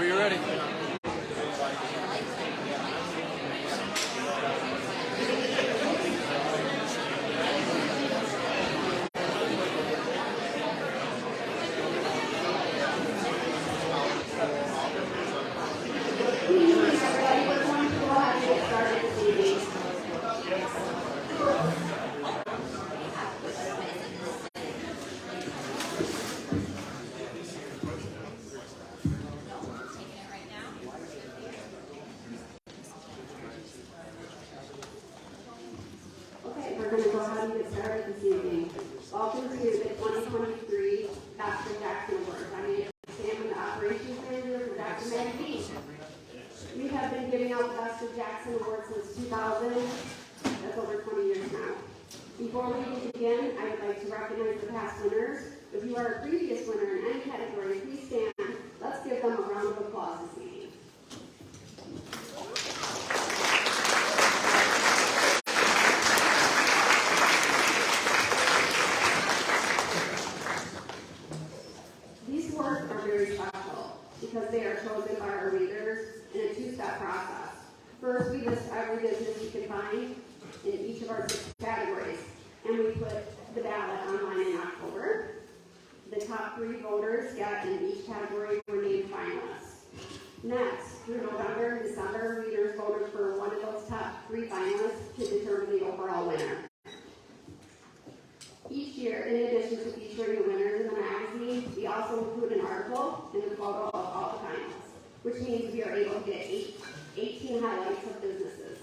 Whenever you're ready. Before we begin, I would like to recognize the past winners. If you are a previous winner in any category, please stand. Let's give them a round of applause this evening. These awards are very special because they are chosen by our leaders in a two-step process. First, we list every business you can find in each of our 6 categories, and we put the ballot online in October. The top 3 voters got in each category were named finalists. Next, through November and December, leaders voted for one of those top 3 finalists to determine the overall winner. Each year, in addition to featuring the winners in the magazine, we also include an article and a photo of all the finalists, which means we are able to get 18 highlights of businesses.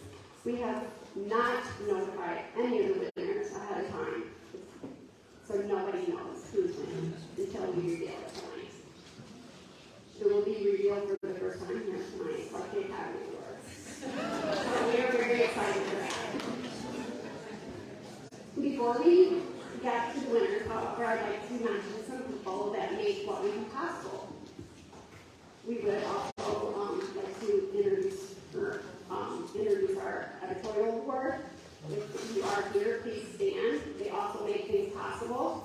We have not notified any of the winners ahead of time, so nobody knows who's winning until we reveal it tonight. It will be revealed for the first time here tonight, like the Academy Awards. So we are very excited for that. Before we get to the winners, however, I'd like to mention some people that make what we do possible. We would also like to introduce our editorial board. If you are here, please stand. They also make things possible.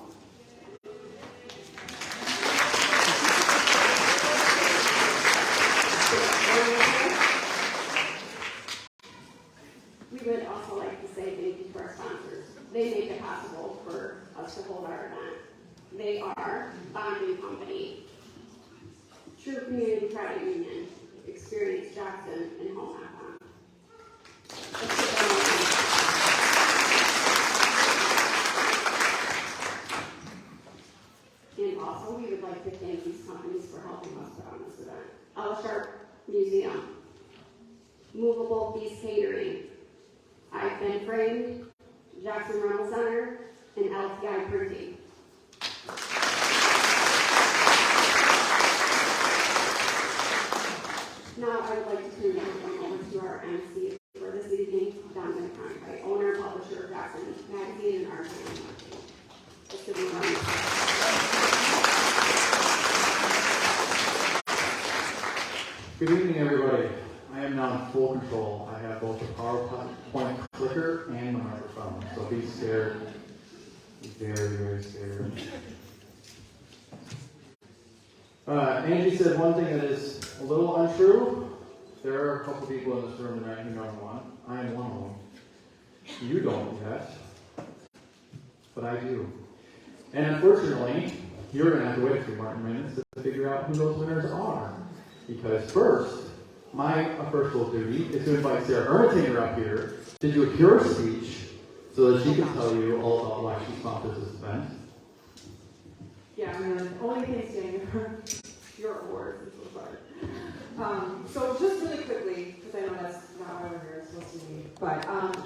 We would also like to say thank you to our sponsors. They make it possible for us to hold our event. They are Bond & Company, True Community Credit Union, Experience Jackson, and Home Econ. And also, we would like to thank these companies for helping us put on this event. Elsharp Museum, Movable Feast Catering, I've Been Framed, Jackson Rental Center, and LTI Printing. Now I would like to turn everyone over to our MC for this evening, Donovan Cronkite, owner and publisher of Jackson Magazine and Art and Marketing. Good evening, everybody. I am now in full control. I have both the PowerPoint clicker and the microphone, so be scared. Be very, very scared. Angie said one thing that is a little untrue. There are a couple people in this room tonight who know one. I am one of them. You don't yet, but I do. And unfortunately, you're going to have to wait a few more minutes to figure out who those winners are. Because first, my official duty is to invite Sarah Ermatinger up here to do a cure speech so that she can tell you all about why she sponsored this event. Yeah, I'm the only thing standing for your awards. I'm so sorry. So just really quickly, because I know that's not what we're supposed to be, but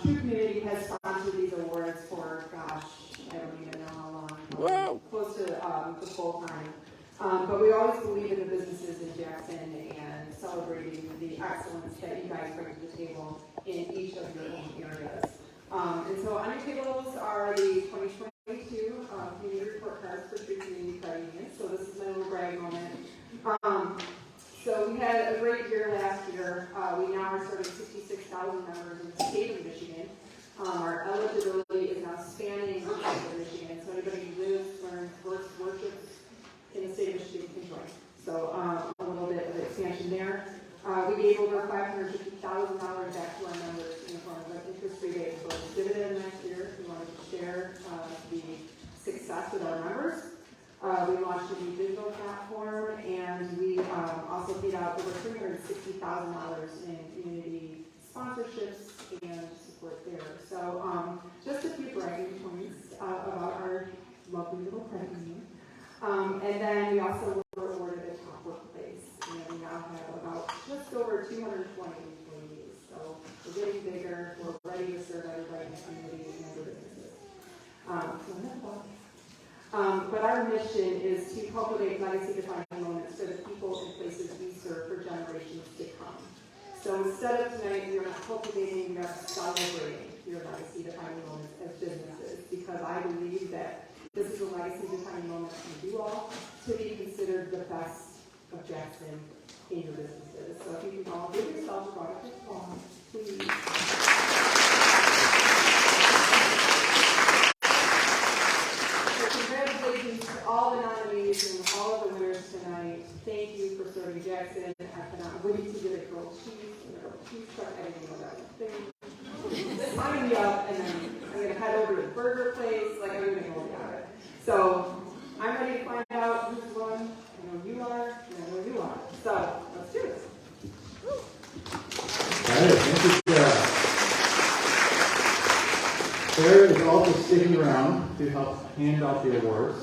True Community has sponsored these awards for, gosh, I don't even know how long. Whoa. Close to the full time. But we always believe in the businesses in Jackson and celebrating the excellence that you guys bring to the table in each of your own areas. And so on your tables are the 2022 community report cards for True Community Credit Union. So this is my little brag moment. So we had a great year last year. We now are serving 66,000 members in the state of Michigan. Our eligibility is now spanning the state of Michigan. So anybody who lives, learns, works, worships in the state of Michigan can join. So a little bit of expansion We gave over $550,000 back to our members in the form of an interest rebate for the dividend last year. We wanted to share the success with our members. We launched a new digital platform, and we also paid out over $360,000 in community sponsorships and support there. So just a few bragging points about our lovely little credit union. And then we also were awarded a top workplace, and we now have about just over 220 employees. So we're getting bigger. We're ready to serve everybody in the community and the businesses. But our mission is to cultivate legacy-defining moments for the people and places we serve for generations to come. So instead of tonight, we are not cultivating, we are celebrating your legacy-defining moments as businesses, because I believe that this is a legacy-defining moment for you all to be considered the best of Jackson in your businesses. So if you can all give yourselves a round of applause, please. Congratulations to all the nominees and all of the winners tonight. Thank you for serving Jackson. I'm waiting to get a grilled cheese and a grilled cheese truck. I didn't know that thing. Sign me up, and then I'm going to head over to the burger place. Like, I'm going to go about it. So I'm ready to find out who's won. I know you are, and I know you are. So let's do this. All right, thank you, Sarah. Sarah is also sticking around to help hand out the awards.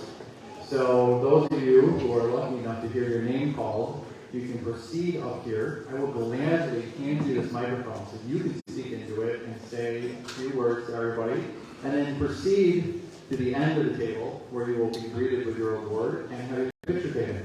So those of you who are lucky enough to hear your name called, you can proceed up here. I will gladly hand you this microphone so you can speak into it and say a few words to everybody, and then proceed to the end of the table where you will be greeted with your award and have your picture taken.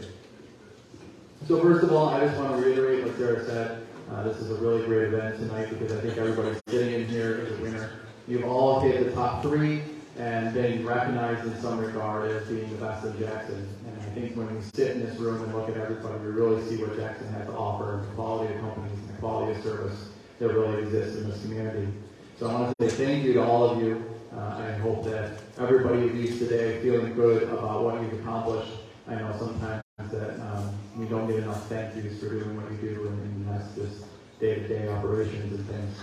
So first of all, I just want to reiterate what Sarah said. This is a really great event tonight because I think everybody sitting in here is a winner. You've all hit the top three and been recognized in some regard as being the best of Jackson. And I think when we sit in this room and look at everybody, we really see what Jackson has to offer, and the quality of companies and the quality of service that really exists in this community. So I want to say thank you to all of you. I hope that everybody leaves today feeling good about what you've accomplished. I know sometimes that we don't get enough thank yous for doing what you do, and that's just day-to-day operations and things.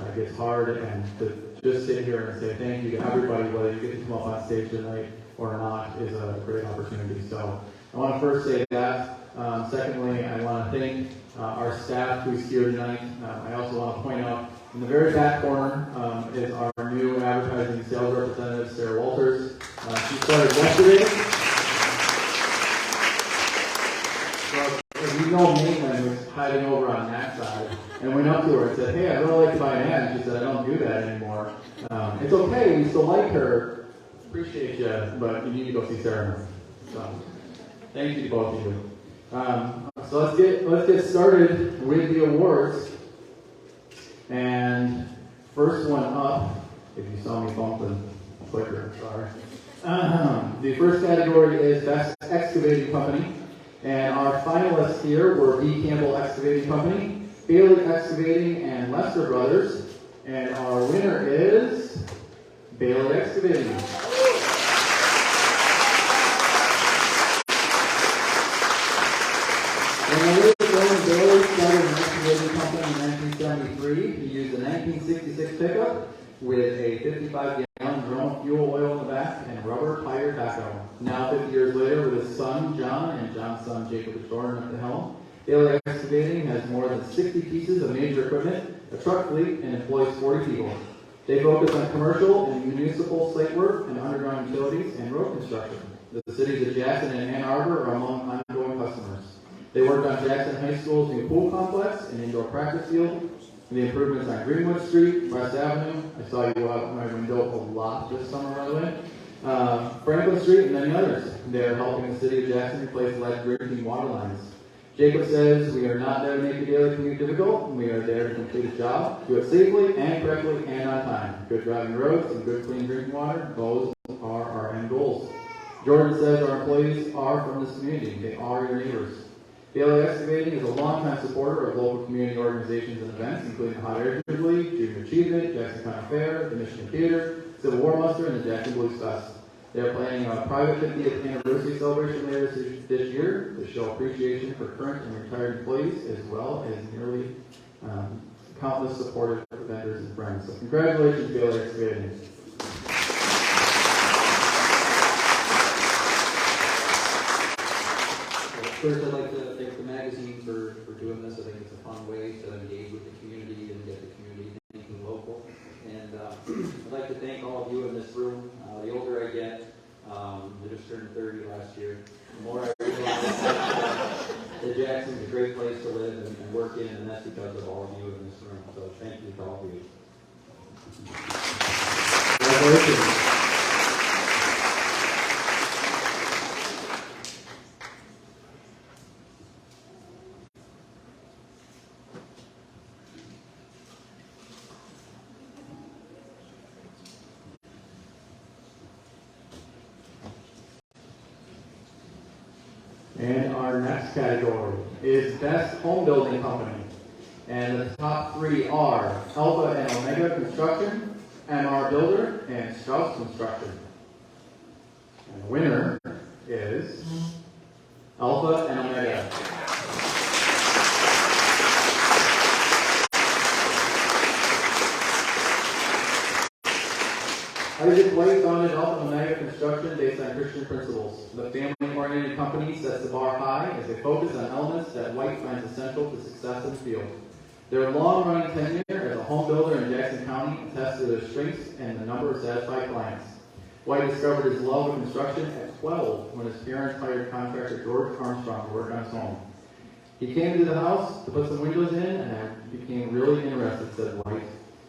It gets hard, and to just sit here and say thank you to everybody, whether you get to come up on stage tonight or not, is a great opportunity. So I want to first say that. Secondly, I want to thank our staff who's here tonight. I also want to point out in the very back corner is our new advertising sales representative, Sarah Walters. She started yesterday. So if you know Maitland was hiding over on that side, and went up to her and said, hey, I'd really like to buy an ad. And she said, I don't do that anymore. It's okay, we still like her. Appreciate you, but you need to go see Sarah. So thank you to both of you. So let's get started with the awards. And first one up, if you saw me bumping quicker, sorry. The first category is Best Excavating Company. And our finalists here were B. Campbell Excavating Company, Bailey Excavating, and Lester Brothers. And our winner is Bailey Excavating. And the Bailey started an excavating company in 1973. He used a 1966 pickup with a 55-gallon drum of fuel oil in the back and rubber tire backhoe. Now, 50 years later, with his son John and John's son Jacob Jordan at the helm, Bailey Excavating has more than 60 pieces of major equipment, a truck fleet, and employs 40 people. They focus on commercial and municipal site work and underground utilities and road construction. The cities of Jackson and Ann Arbor are among ongoing customers. They work on Jackson High School's new pool complex and indoor practice field, the improvements on Greenwood Street, West Avenue. I saw you out my window a lot this summer, by the way. Franklin Street and many others. They are helping the city of Jackson replace lead drinking water lines. Jacob says, we are not there to make the daily commute difficult. We are there to complete a job, do it safely and correctly and on time. Good driving roads and good clean drinking water, those are our end goals. Jordan says our employees are from this community. They are your neighbors. Bailey Excavating is a longtime supporter of local community organizations and events, including the Hot Air Jubilee, Student Achievement, Jackson County Fair, the Michigan Theater, Civil War Muster, and the Jackson Blues Fest. They're planning a private 50th anniversary celebration later this year to show appreciation for current and retired employees, as well as nearly countless supportive vendors and friends. So congratulations, Baylor Excavating. First, I'd like to thank the magazine for doing this. I think it's a fun way to engage with the community and get the community thinking local. And I'd like to thank all of you in this room. The older I get, I just turned 30 last year, the more I realize that Jackson's a great place to live and work in, and that's because of all of you in this room. So thank you to all of you. Congratulations. And our next category is Best Home Building Company. And the top three are Alpha and Omega Construction, MR Builder, and Strauss Construction. And the winner is Alpha and Omega. Isaac White founded Alpha and Omega Construction based on Christian principles. The family-oriented company sets the bar high as they focus on elements that White finds essential to success in the field. Their long-running tenure as a home builder in Jackson County attests to their strengths and the number of satisfied clients. White discovered his love of construction at 12 when his parents hired contractor George Armstrong to work on his home. He came into the house to put some windows in, and I became really interested, said White.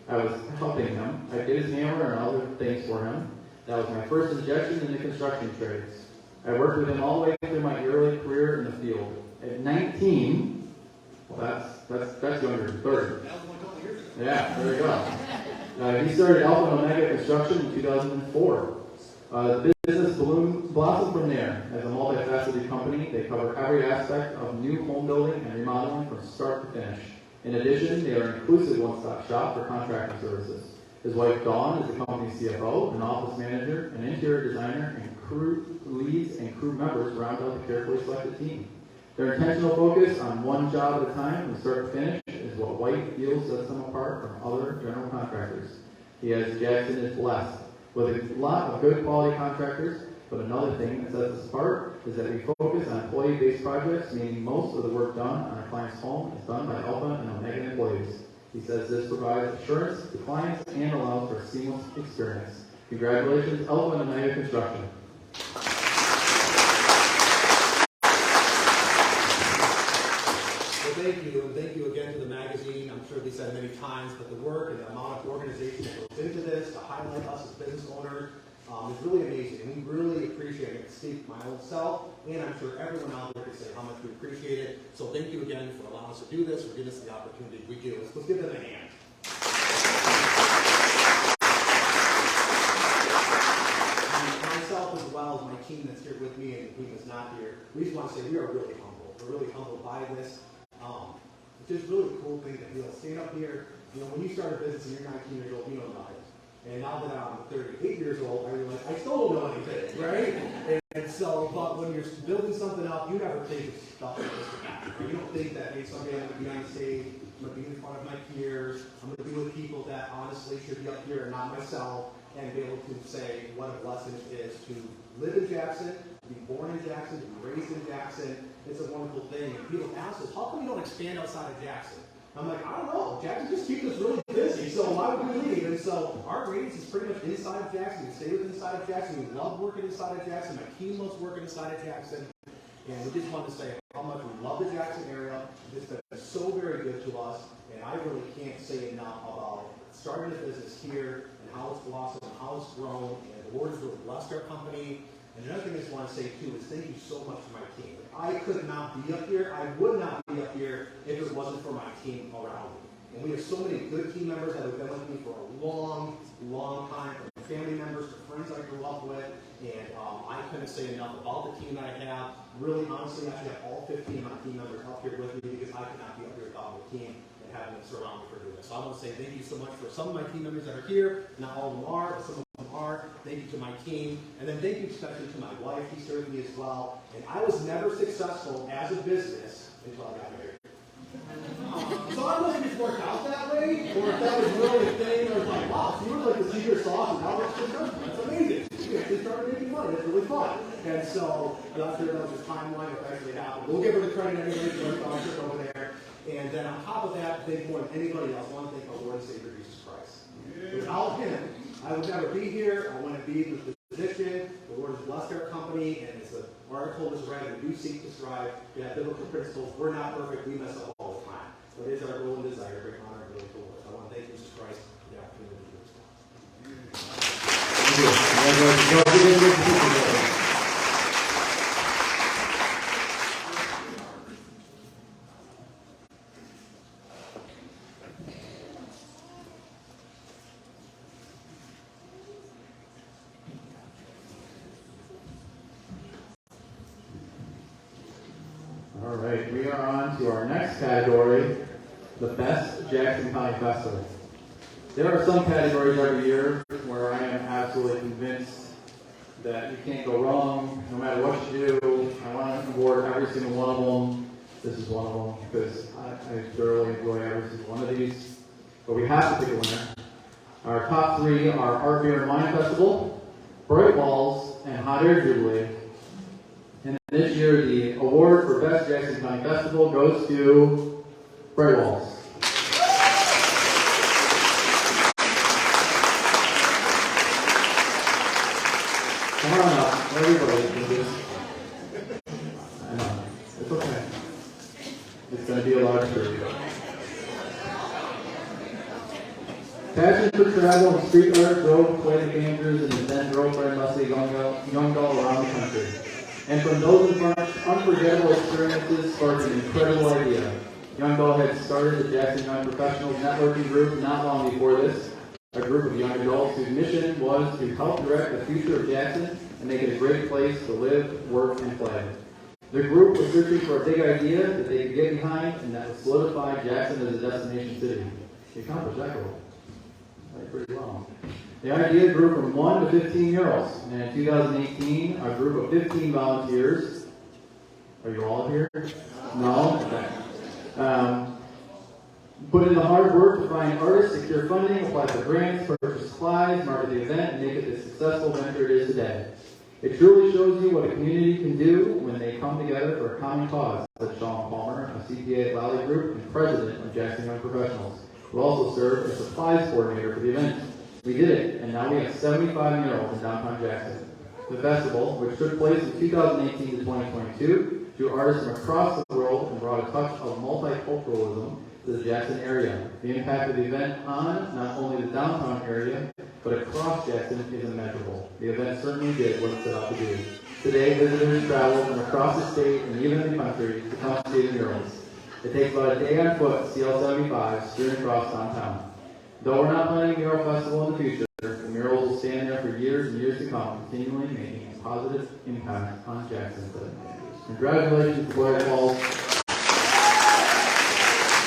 I was helping him. I did his hammer and other things for him. That was my first injection into construction trades. I worked with him all the way through my early career in the field. At 19, well, that's younger than 30. Yeah, there you go. He started Alpha and Omega Construction in 2004. The business blossomed from there. As a multifaceted company, they cover every aspect of new home building and remodeling from start to finish. In addition, they are an inclusive one-stop shop for contracting services. His wife Dawn is the company's CFO, an office manager, an interior designer, and crew leads and crew members round out the carefully selected team. Their intentional focus on one job at a time from start to finish is what White feels sets them apart from other general contractors. Jackson is blessed with a lot of good quality contractors, but another thing that sets us apart is that we focus on employee-based projects, meaning most of the work done on our client's home is done by Alpha and Omega employees. He says this provides assurance to clients and allows for a seamless experience. Congratulations, Alpha and Omega Construction. Well, thank you, and thank you again to the magazine. I'm sure we said many times, but the work and the amount of organization that goes into this to highlight us as business owners is really amazing. And we really appreciate it. I can speak for my own self, and I'm sure everyone out there can say how much we appreciate it. So thank you again for allowing us to do this, for giving us the opportunity we do. Let's give them a hand. Myself as well as my team that's here with me and the team that's not here, we just want to say we are really humble. We're really humbled by this. It's just really cool thing to be able to stand up here. You know, when you start a business and you're 19 years old, you don't know it. And now that I'm 38 years old, I realize I still don't know anything, right? And so, but when you're building something up, you never think of stuff like this would happen. You don't think that, hey, someday I'm going to be on stage, I'm going to be in front of my peers, I'm going to be with people that honestly should be up here and not myself, and be able to say what a blessing it is to live in Jackson, to be born in Jackson, to be raised in Jackson. It's a wonderful thing. And people ask us, how come you don't expand outside of Jackson? I'm like, I don't know. Jackson just keeps us really busy, so why would we leave? And so our radius is pretty much inside of Jackson. We stay within inside of Jackson. We love working inside of Jackson. My team loves working inside of Jackson. And we just want to say how much we love the Jackson area. It's been so very good to us. And I really can't say enough about starting a business here and how it's blossomed and how it's grown. And the Lord has really blessed our company. And another thing I just want to say too is thank you so much to my team. I could not be up here. I would not be up here if it wasn't for my team around me. And we have so many good team members that have been with me for a long, long time, from family members to friends I grew up with. And I couldn't say enough about the team that I have. Really, honestly, I should have all 15 of my team members up here with me because I could not be up here without the team and having them surround me for doing this. So I want to say thank you so much for some of my team members that are here. Not all of them are, but some of them heart. Thank you to my team. And then thank you especially to my wife. She served me as well. And I was never successful as a business until I got married. So I wasn't just worked out that way, or if that was really a thing, I was like, wow, so you were like the secret sauce and how much successful. That's amazing. You actually started making money. That's really fun. And so that's sure that was the timeline that actually happened. We'll give her the credit anyway for the scholarship over there. And then on top of that, I think more than anybody else, I want to thank our Lord and Savior Jesus Christ. Without him, I would never be here. I wouldn't be in the position. The Lord has blessed our company, and as the article was read, we do seek to strive to have biblical principles. We're not perfect. We mess up all the time. But it is our goal and desire to bring honor and glory to the Lord. So I want to thank Jesus Christ for the opportunity to do this. All right, we are on to our next category, the Best Jackson County Festival. There are some categories every year where I am absolutely convinced that you can't go wrong no matter what you do. I want to award every single one of them. This is one of them because I thoroughly enjoy every single one of these. But we have to pick a winner. Our top three are Art, Beer, and Wine Festival, Bright Walls, and Hot Air Jubilee. And this year, the award for Best Jackson County Festival goes to Bright Walls. Come on up, everybody can just. I know, it's okay. It's going to be a large tribute. Passion for travel and street art drove Clay McAndrews and his then girlfriend Leslie Youngdahl around the country. And from those unforgettable experiences sparked an incredible idea. Youngdahl had started the Jackson Young Professionals Networking Group not long before this, a group of young adults whose mission was to help direct the future of Jackson and make it a great place to live, work, and play. The group was searching for a big idea that they could get behind and that would solidify Jackson as a destination city. They accomplished that goal. Pretty well. The idea grew from 1 to 15-year-olds, and in 2018, a group of 15 volunteers, are you all here? No? Okay. Put in the hard work to find artists, secure funding, apply for grants, purchase supplies, market the event, and make it the successful venture it is today. It truly shows you what a community can do when they come together for a common cause, said Sean Palmer, a CPA at Valley Group and president of Jackson Young Professionals, who also served as supplies coordinator for the event. We did it, and now we have 75 murals in downtown Jackson. The festival, which took place in 2018 to 2022, drew artists from across the world and brought a touch of multiculturalism to the Jackson area. The impact of the event on not only the downtown area, but across Jackson is immeasurable. The event certainly did what it set out to do. Today, visitors travel from across the state and even the country to come see the murals. It takes about a day on foot, CL 75, steering across downtown. Though we're not planning a mural festival in the future, the murals will stand there for years and years to come, continually making a positive impact on Jackson. Congratulations, Bright Walls.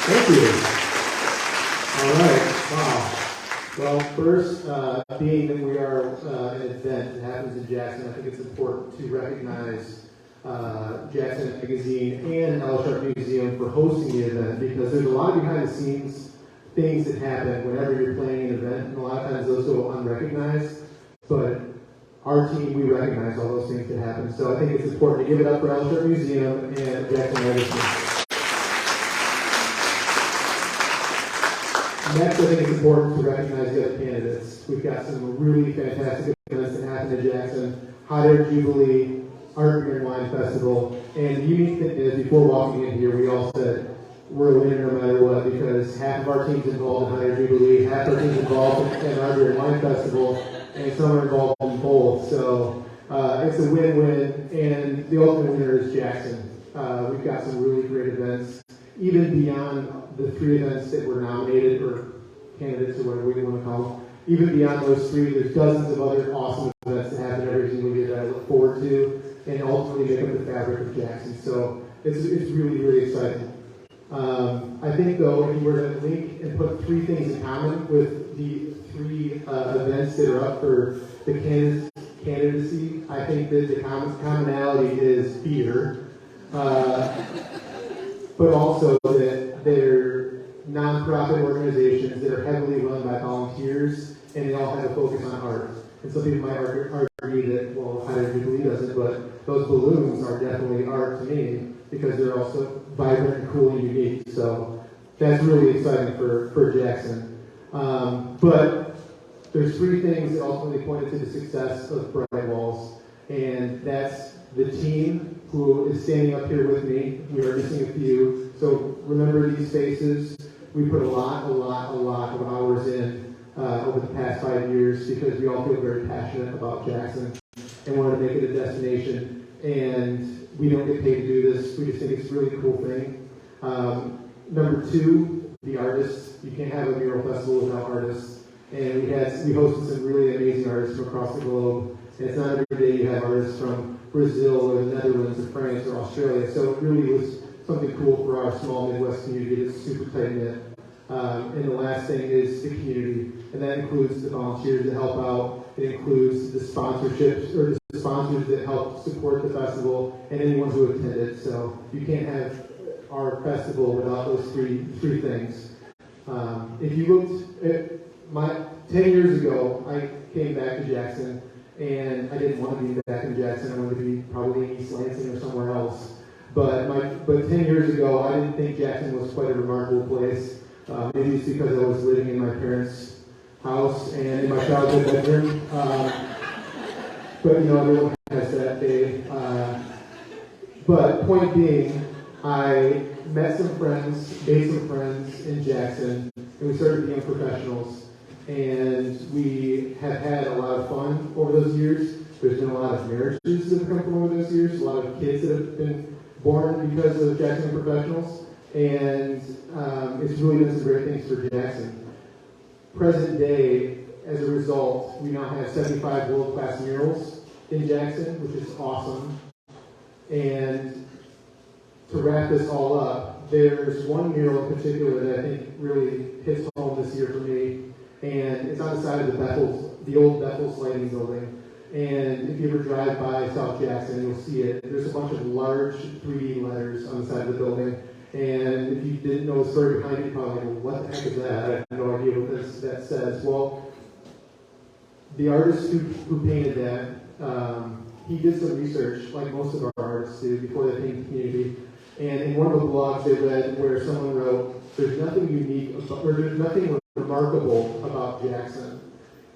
Thank you. All right. Wow. Well, first, being that we are an event that happens in Jackson, I think it's important to recognize Jackson Magazine and Al Sharp Museum for hosting the event, because there's a lot of behind-the-scenes things that happen whenever you're planning an event, and a lot of times those go unrecognized, but our team, we recognize all those things that happen. So I think it's important to give it up for Al Sharp Museum and Jackson Magazine. Next, I think it's important to recognize the other candidates. We've got some really fantastic events that happen in Jackson. Hot Air Jubilee, Art, Beer, and Wine Festival. And the unique thing is, before walking in here, we all said, we're a winner no matter what, because half of our team's involved in Hot Air Jubilee, half our team's involved in Art, Beer, and Wine Festival, and some are involved in both. So it's a win-win, and the ultimate winner is Jackson. We've got some really great events, even beyond the 3 events that were nominated, or candidates, or whatever we want to call them. Even beyond those 3, there's dozens of other awesome events that happen every single year that I look forward to, and ultimately make up the fabric of Jackson. So it's really, really exciting. I think, though, if you were to link and put 3 things in common with the three events that are up for the candidacy. I think that the commonality is beer, but also that they're nonprofit organizations that are heavily run by volunteers, and they all have a focus on art. And some people might argue that, well, Higher Jubilee doesn't, but those balloons are definitely art to me because they're also vibrant and cool and unique. So that's really exciting for Jackson. But there's three things that ultimately pointed to the success of Bright Walls, and that's the team who is standing up here with me. We are missing a few. So remember these faces. We put a lot of hours in over the past 5 years because we all feel very passionate about Jackson and want to make it a destination. And we don't get paid to do this. We just think it's a really cool thing. Number two, the artists. You can't have a mural festival without artists. And we hosted some really amazing artists from across the globe. And it's not every day you have artists from Brazil or the Netherlands or France or Australia. So it really was something cool for our small Midwest community that's super tight-knit. And the last thing is the community, and that includes the volunteers that help out. It includes the sponsorships or the sponsors that help support the festival and anyone who attended. So you can't have our festival without those three things. If you looked at 10 years ago, I came back to Jackson, and I didn't want to be back in Jackson. I wanted to be probably in East Lansing or somewhere else. But 10 years ago, I didn't think Jackson was quite a remarkable place. Maybe it's because I was living in my parents' house and in my childhood bedroom. But everyone has that day. But point being, I met some friends, made some friends in Jackson, and we started being professionals. And we have had a lot of fun over those years. There's been a lot of marriages that have come from over those years, a lot of kids that have been born because of Jackson Professionals. And it's really done some great things for Jackson. Present day, as a result, we now have 75 world-class murals in Jackson, which is awesome. And to wrap this all up, there's one mural in particular that I think really hits home this year for me. And it's on the side of the old Bethel Lighting Building. And if you ever drive by South Jackson, you'll see it. There's a bunch of large 3D letters on the side of the building. And if you didn't know the story behind it, you're probably like, well, what the heck is that? I have no idea what that says. Well, the artist who painted that, he did some research, like most of our artists do, before they paint the community. And in one of the blogs they read where someone wrote, there's nothing unique, or there's nothing remarkable about Jackson.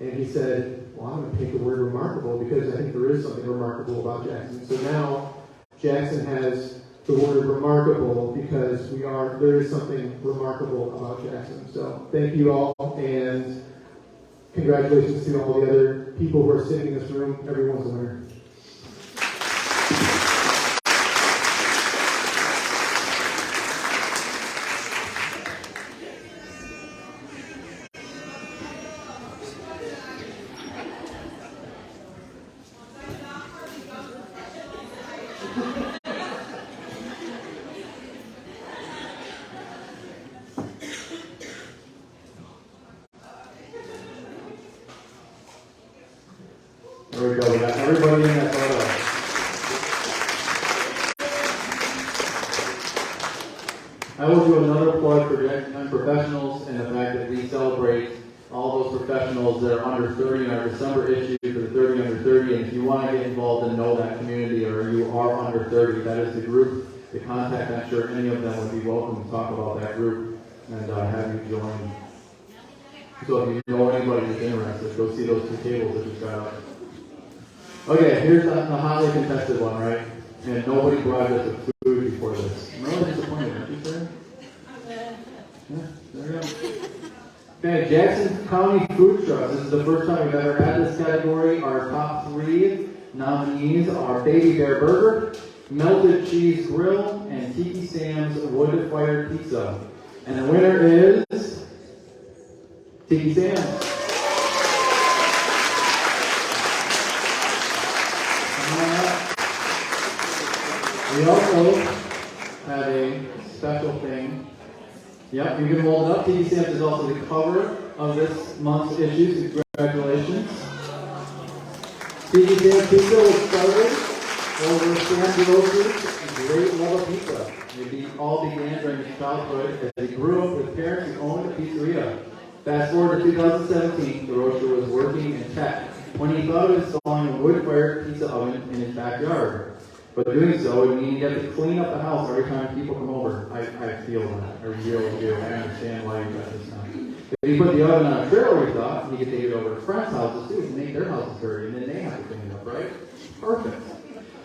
And he said, well, I'm going to pick the word remarkable because I think there is something remarkable about Jackson. So now Jackson has the word remarkable because there is something remarkable about Jackson. So thank you all, and congratulations to all the other people who are sitting in this room. Everyone's a winner. There we go. We got everybody in that photo. I will do another plug for Jackson Professionals and the fact that we celebrate all those professionals that are under 30 in our December issue for the 30 under 30. And if you want to get involved and know that community, or you are under 30, that is the group. The contact, I'm sure any of them would be welcome to talk about that group and have you join. So if you know anybody who's interested, go see those two tables that just got up. Okay, here's the hotly contested one, right? And nobody brought us a food before this. I'm really disappointed, aren't you, sir? Yeah, there you go. Okay, Jackson County Food Trust. This is the first time we've ever had this category. Our top three nominees are Baby Bear Burger, Melted Cheese Grill, and Tiki Sam's Wood Fired Pizza. And the winner is Tiki Sam's. We also have a special thing. Yep, you can hold it up. Tiki Sam's is also the cover of this month's issues. Congratulations. Tiki Sam's Pizza was started over Sam DeRosa's great love of pizza. All began during his childhood as he grew up with parents who owned a pizzeria. Fast forward to 2017, DeRosa was working in tech when he thought of installing a wood-fired pizza oven in his backyard. But doing so would mean he'd have to clean up the house every time people come over. I feel that. I really do. I understand why you got this now. If he put the oven on a trailer, he thought, he could take it over to friends' houses too and make their houses dirty, and then they have to clean it up, right? Perfect.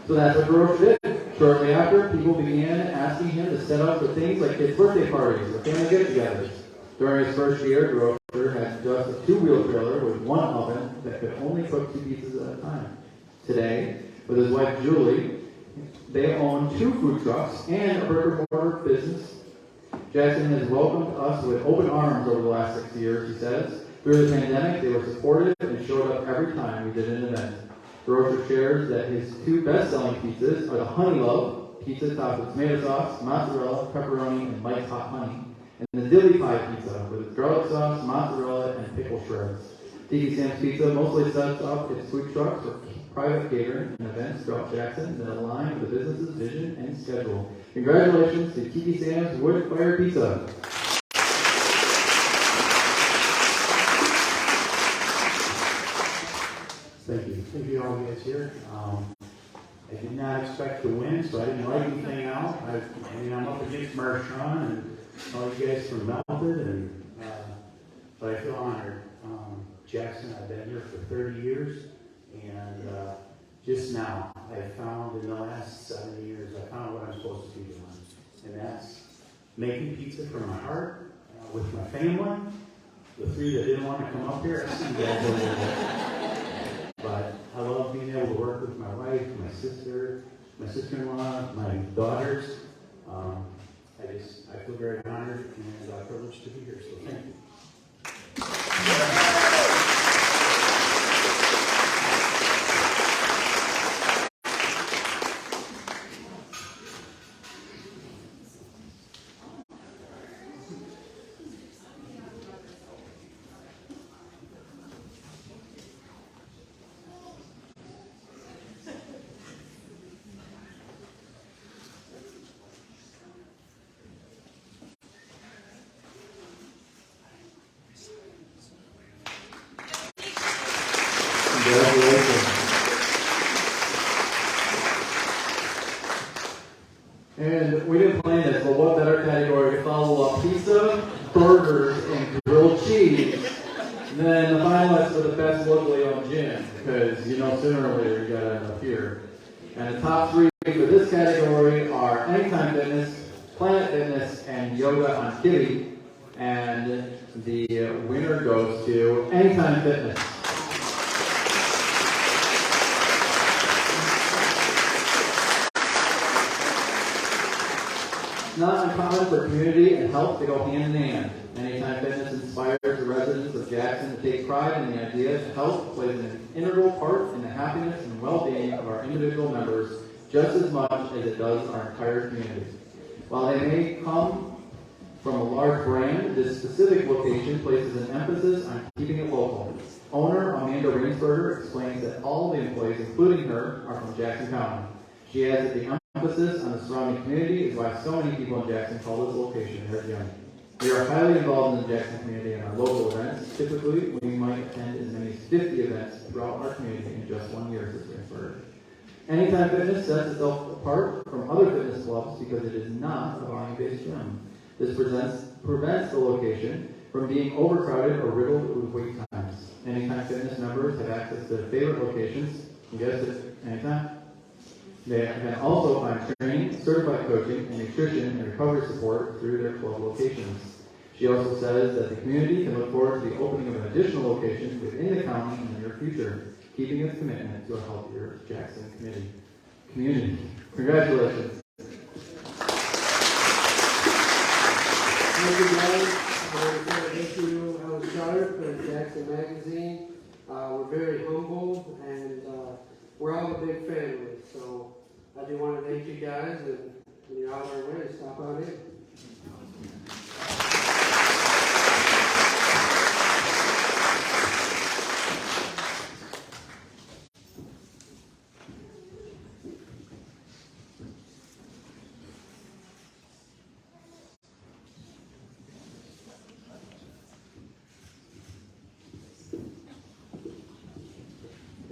So that's what DeRosa did. Shortly after, people began asking him to set up for things like kids' birthday parties or family get-togethers. During his first year, DeRosa had just a two-wheel trailer with one oven that could only cook 2 pizzas at a time. Today, with his wife Julie, they own 2 food trucks and a brick-and-mortar business. Jackson has welcomed us with open arms over the last 6 years, he says. Through the pandemic, they were supportive and showed up every time we did an event. DeRosa shares that his 2 best-selling pizzas are the Honey Love pizza topped with tomato sauce, mozzarella, pepperoni, and Mike's Hot Honey, and the Dilly Pie pizza with garlic sauce, mozzarella, and pickle shreds. Tiki Sam's Pizza mostly sets up its food trucks for private catering and events throughout Jackson that align with the business's vision and schedule. Congratulations to Tiki Sam's Wood Fire Pizza. Thank you. Thank you all guys here. I did not expect to win, so I didn't write anything out. I'm up against Marshawn and all you guys from Melford, and but I feel honored. Jackson, I've been here for 30 years, and just now, I found in the last 7 years, I found what I'm supposed to be doing, and that's making pizza from my heart with my family. The 3 that didn't want to come up here, I see you guys over there. But I love being able to work with my wife, my sister, my sister-in-law, my daughters. I feel very honored and privileged to be here, so thank you. Congratulations. And we didn't plan this, but what better category to follow up pizza, burgers, and grilled cheese than the finalists for the best locally owned gym? Because sooner or later you gotta end up here. And the top 3 for this category are Anytime Fitness, Planet Fitness, and Yoga on Kitty. And the winner goes to Anytime Fitness. It's not uncommon for community and health to go hand in hand. Anytime Fitness inspires the residents of Jackson to take pride in the idea that health plays an integral part in the happiness and well-being of our individual members just as much as it does our entire community. While they may come from a large brand, this specific location places an emphasis on keeping it local. Owner Amanda Rainsberger explains that all the employees, including her, are from Jackson County. She adds that the emphasis on the surrounding community is why so many people in Jackson call this location their gym. We are highly involved in the Jackson community and our local events. Typically, we might attend as many as 50 events throughout our community in just 1 year, says Rainsberger. Anytime Fitness sets itself apart from other fitness clubs because it is not a volume-based gym. This prevents the location from being overcrowded or riddled with wait times. Anytime Fitness members have access to their favorite locations. You guessed it, anytime. They can also find training, certified coaching, and nutrition and recovery support through their club locations. She also says that the community can look forward to the opening of an additional location within the county in the near future, keeping its commitment to a healthier Jackson community. Congratulations. Thank you guys. Thank you, Howard Sharp and Jackson Magazine. We're very humble and we're all a big family. So I do want to thank you guys, and when you're out our way, stop on in.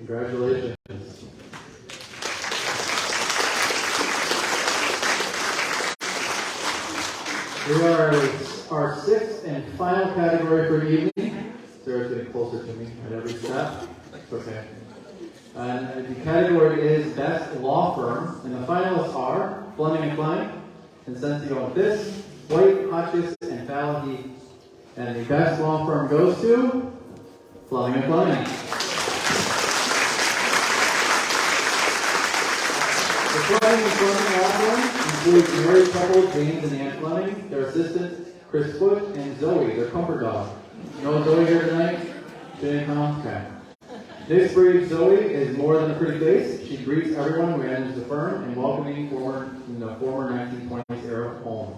Congratulations. We are our sixth and final category for the evening. Sarah's getting closer to me at every step. It's okay. And the category is Best Law Firm, and the finalists are Fleming & Fleming, Consencio and Fisk, White, Hotchkiss, and Fallahy. And the best law firm goes to Fleming & Fleming. The Fleming & Fleming law firm includes the married couple James and Ann Fleming, their assistant Chris Foot, and Zoe, their comfort dog. You know Zoe here tonight? She didn't come? Okay. This breed, Zoe, is more than a pretty face. She greets everyone who enters the firm and welcoming the former 1920s era home.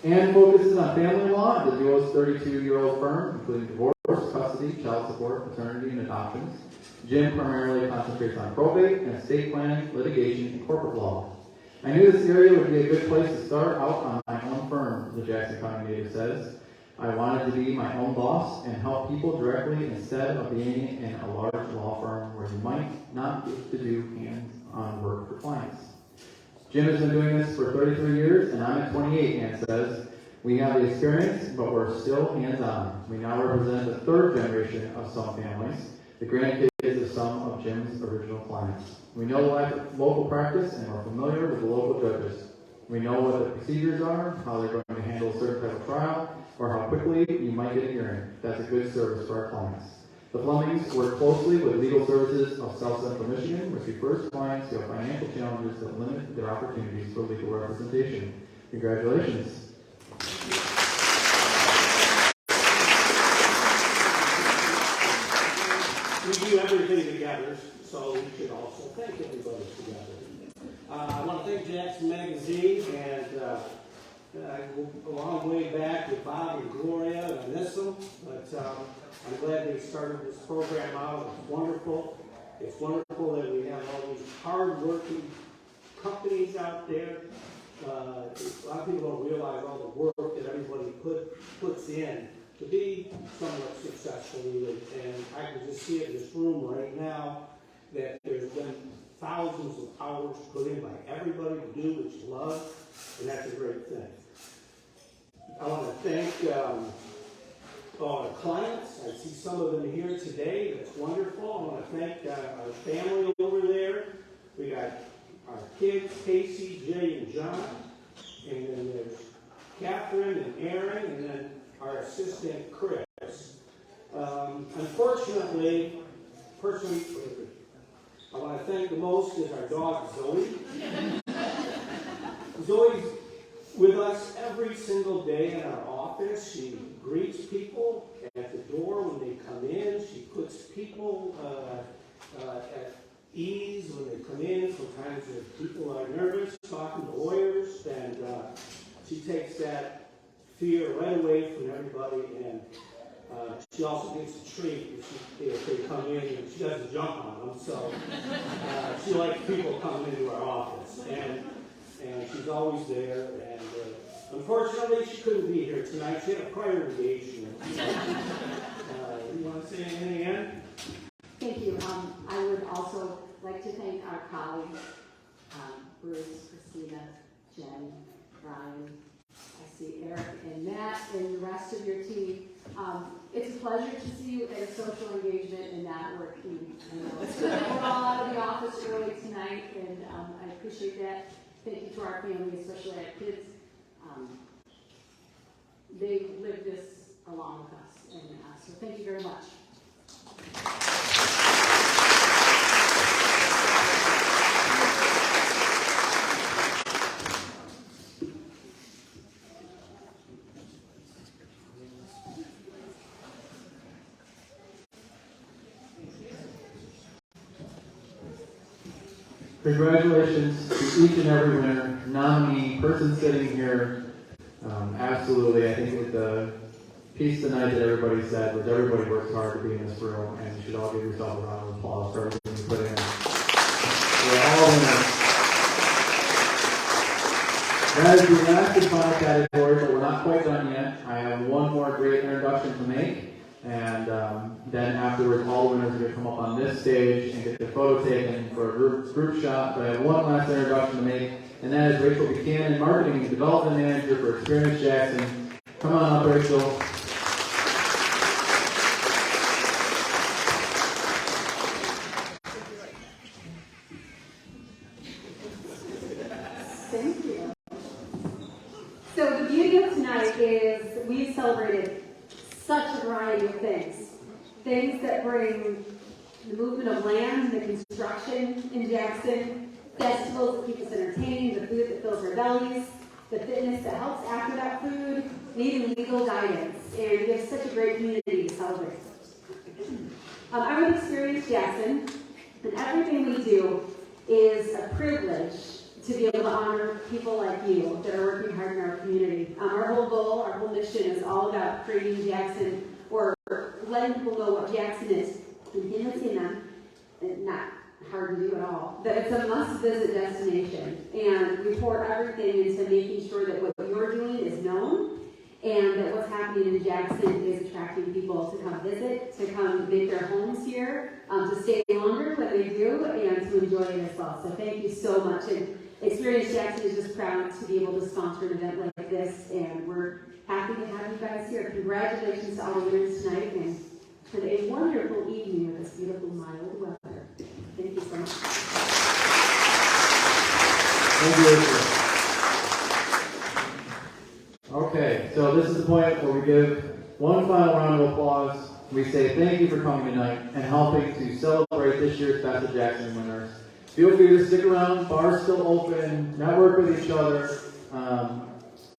Ann focuses on family law at the duo's 32-year-old firm, including divorce, custody, child support, paternity, and adoptions. Jim primarily concentrates on probate and estate planning, litigation, and corporate law. I knew this area would be a good place to start out on my own firm, the Jackson County native says. I wanted to be my own boss and help people directly instead of being in a large law firm where you might not get to do hands-on work for clients. Jim has been doing this for 33 years, and I'm at 28, Ann says. We have the experience, but we're still hands-on. We now represent the third generation of some families, the grandkids of some of Jim's original clients. We know local practice, and we're familiar with the local judges. We know what the procedures are, how they're going to handle a certain type of trial, or how quickly you might get a hearing. That's a good service for our clients. The Flemings work closely with Legal Services of South Central Michigan, which refers clients who have financial challenges that limit their opportunities for legal representation. Congratulations. We do everything together, so we should also thank everybody together. I want to thank Jackson Magazine, and I go a long way back with Bob and Gloria, and I miss them, but I'm glad they started this program out. It's wonderful. It's wonderful that we have all these hard-working companies out there. A lot of people don't realize all the work that everybody puts in to be somewhat successful, and I can just see it in this room right now that there's been thousands of hours put in by everybody to do what you love, and that's a great thing. I want to thank all our clients. I see some of them here today. That's wonderful. I want to thank our family over there. We got our kids, Casey, Jay, and John, and then there's Catherine and Aaron, and then our assistant, Chris. Unfortunately, I want to thank the most is our dog, Zoe. Zoe's with us every single day in our office. She greets people at the door when they come in. She puts people at ease when they come in. Sometimes people are nervous talking to lawyers, and she takes that fear right away from everybody, and she also gets a treat if they come in, and she doesn't jump on them, so she likes people coming into our office, and she's always there, and unfortunately she couldn't be here tonight. She had a prior engagement. You want to say anything, Ann? Thank you. I would also like to thank our colleagues, Bruce, Christina, Jen, Brian. I see Eric and Matt and the rest of your team. It's a pleasure to see you at a social engagement and networking. I know it's good that we're all out of the office early tonight, and I appreciate that. Thank you to our family, especially our kids. They lived this along with us, and so thank you very much. Congratulations to each and every winner, nominee, person sitting here. Absolutely, I think with the piece tonight that everybody said was everybody works hard to be in this room, and you should all give yourself a round of applause for everything you put in. We're all winners. That is the last and final category, but we're not quite done yet. I have one more great introduction to make. And then afterwards, all the winners are going to come up on this stage and get their photo taken for a group shot. But I have one last introduction to make, and that is Rachel Buchanan, Marketing and Development Manager for Experience Jackson. Come on up, Rachel. Thank you. So the beauty of tonight is we've celebrated such a variety of things. Things that bring the movement of land, the construction in Jackson, festivals that keep us entertained, the food that fills our bellies, the fitness that helps after that food, and even legal guidance. And we have such a great community to celebrate. I'm with Experience Jackson, and everything we do is a privilege to be able to honor people like you that are working hard in our community. Our whole goal, our whole mission is all about creating Jackson, or letting people know what Jackson is, and convincing them, and not hard to do at all, that it's a must-visit destination. And we pour everything into making sure that what you're doing is known, and that what's happening in Jackson is attracting people to come visit, to come make their homes here, to stay longer when they do, and to enjoy it as well. So thank you so much. And Experience Jackson is just proud to be able to sponsor an event like this, and we're happy to have you guys here. Congratulations to all the winners tonight, and for a wonderful evening with this beautiful mild weather. Thank you so much. Thank you, Rachel. Okay, so this is the point where we give one final round of applause. We say thank you for coming tonight and helping to celebrate this year's Best of Jackson winners. Feel free to stick around, bar's still open, network with each other,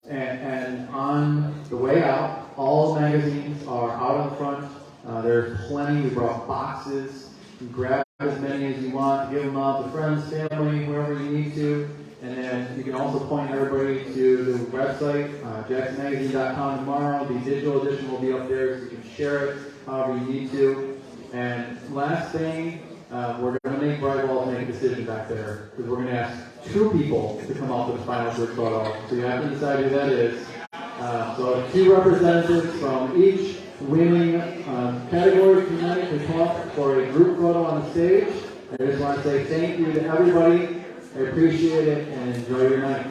and on the way out, all magazines are out in front. There's plenty. We brought boxes. You can grab as many as you want, give them out to friends, family, whoever you need to. And then you can also point everybody to the website, jacksonmagazine.com tomorrow. The digital edition will be up there, so you can share it however you need to. And last thing, we're going to make Brightwall make a decision back there, because we're going to ask 2 people to come up with the final group photo. So you have to decide who that is. So 2 representatives from each winning category tonight to come up for a group photo on the stage. I just want to say thank you to everybody. I appreciate it, and enjoy your night.